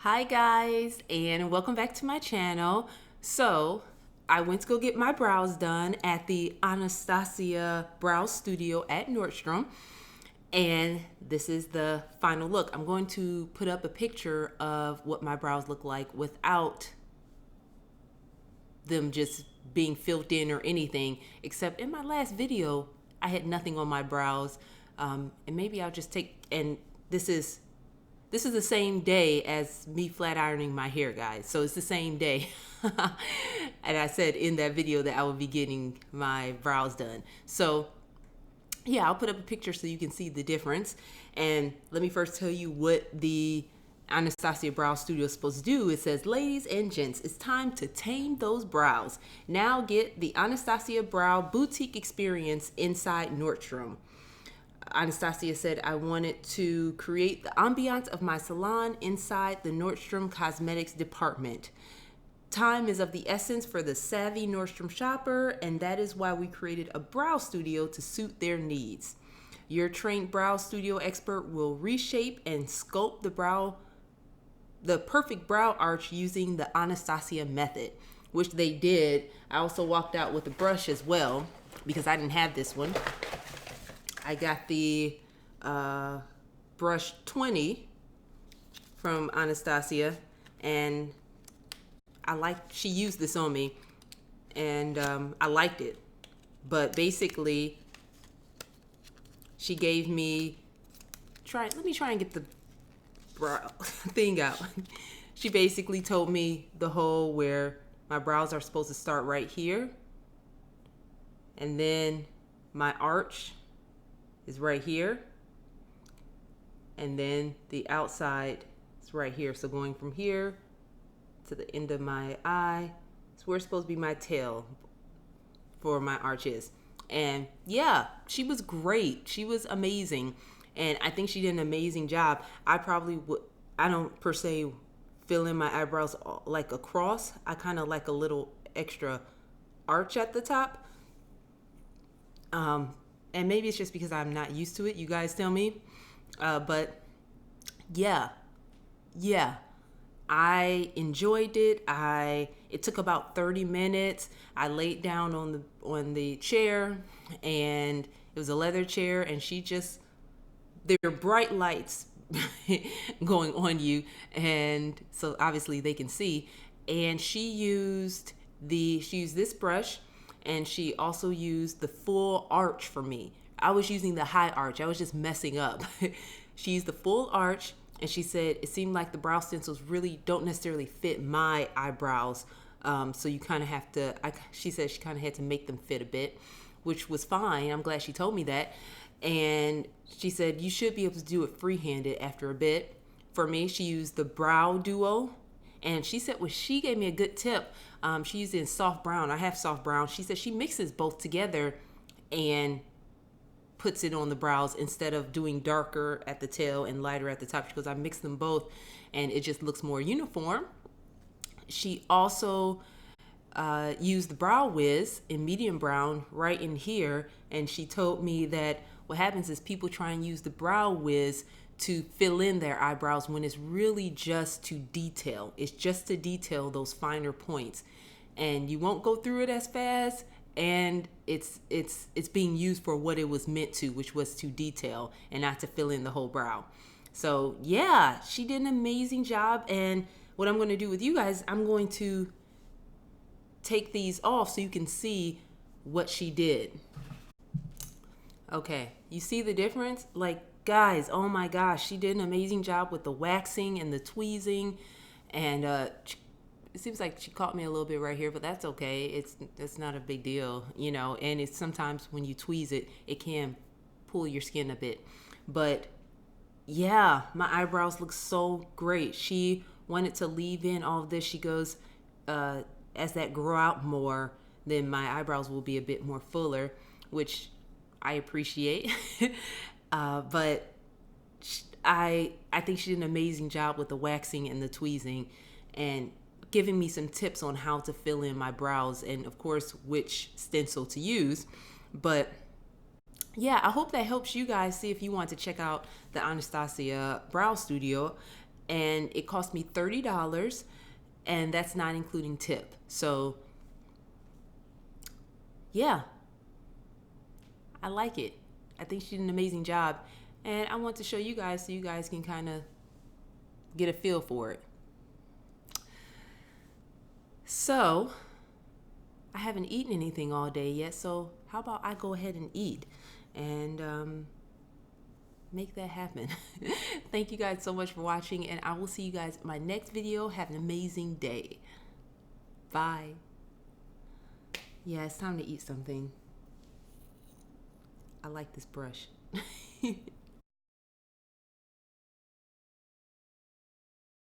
Hi guys, and welcome back to my channel. So I went to go get my brows done at the Anastasia Brow Studio at Nordstrom, and this is the final look. I'm going to put up a picture of what my brows look like without them just being filled in or anything, except in my last video I had nothing on my brows. And maybe I'll just take, and this is the same day as me flat ironing my hair, guys. So it's the same day. And I said in that video that I would be getting my brows done. So yeah, I'll put up a picture so you can see the difference. And let me first tell you what the Anastasia Brow Studio is supposed to do. It says, ladies and gents, it's time to tame those brows. Now get the Anastasia Brow Boutique experience inside Nordstrom. Anastasia said, I wanted to create the ambiance of my salon inside the Nordstrom Cosmetics department. Time is of the essence for the savvy Nordstrom shopper, and that is why we created a brow studio to suit their needs. Your trained brow studio expert will reshape and sculpt the perfect brow arch using the Anastasia method, which they did. I also walked out with a brush as well because I didn't have this one. I got the brush 20 from Anastasia, and she used this on me, and I liked it. But basically, she gave me, let me try and get the brow thing out. She basically told me the whole where my brows are supposed to start right here, and then my arch is right here, and then the outside is right here. So going from here to the end of my eye, it's where it's supposed to be my tail for my arches. And yeah, she was great. She was amazing, and I think she did an amazing job. I don't per se fill in my eyebrows like across. I kind of like a little extra arch at the top. And maybe it's just because I'm not used to it. You guys tell me. But yeah, I enjoyed it. It took about 30 minutes. I laid down on the chair, and it was a leather chair, and there were bright lights going on you, and so obviously they can see. And she used this brush, and she also used the full arch for me. I was using the high arch. I was just messing up. She used the full arch, and she said it seemed like the brow stencils really don't necessarily fit my eyebrows. So you kind of have to, she said she kind of had to make them fit a bit, which was fine. I'm glad she told me that. And she said you should be able to do it free-handed after a bit. For me, she used the Brow Duo. And she said, she gave me a good tip. She used it in soft brown. I have soft brown. She said she mixes both together and puts it on the brows instead of doing darker at the tail and lighter at the top. She goes, I mix them both and it just looks more uniform. She also used the Brow Wiz in medium brown right in here. And she told me that what happens is people try and use the Brow Wiz to fill in their eyebrows when it's really just to detail. It's just to detail those finer points, and you won't go through it as fast, and it's being used for what it was meant to, which was to detail and not to fill in the whole brow. So yeah, she did an amazing job. And what I'm going to do with you guys, I'm going to take these off so you can see what she did. Okay, you see the difference? Like, guys, oh my gosh, she did an amazing job with the waxing and the tweezing, and it seems like she caught me a little bit right here, but that's okay. It's not a big deal, you know. And it's sometimes when you tweeze it, it can pull your skin a bit. But yeah, my eyebrows look so great. She wanted to leave in all of this. She goes, as that grow out more, then my eyebrows will be a bit more fuller, which I appreciate. But I think she did an amazing job with the waxing and the tweezing and giving me some tips on how to fill in my brows and of course which stencil to use. But yeah, I hope that helps you guys see if you want to check out the Anastasia Brow Studio. and it cost me $30, and that's not including tip. So yeah, I like it. I think she did an amazing job, and I want to show you guys so you guys can kind of get a feel for it. So I haven't eaten anything all day yet, so how about I go ahead and eat and make that happen. Thank you guys so much for watching, and I will see you guys in my next video. Have an amazing day. Bye. Yeah, it's time to eat something. I like this brush.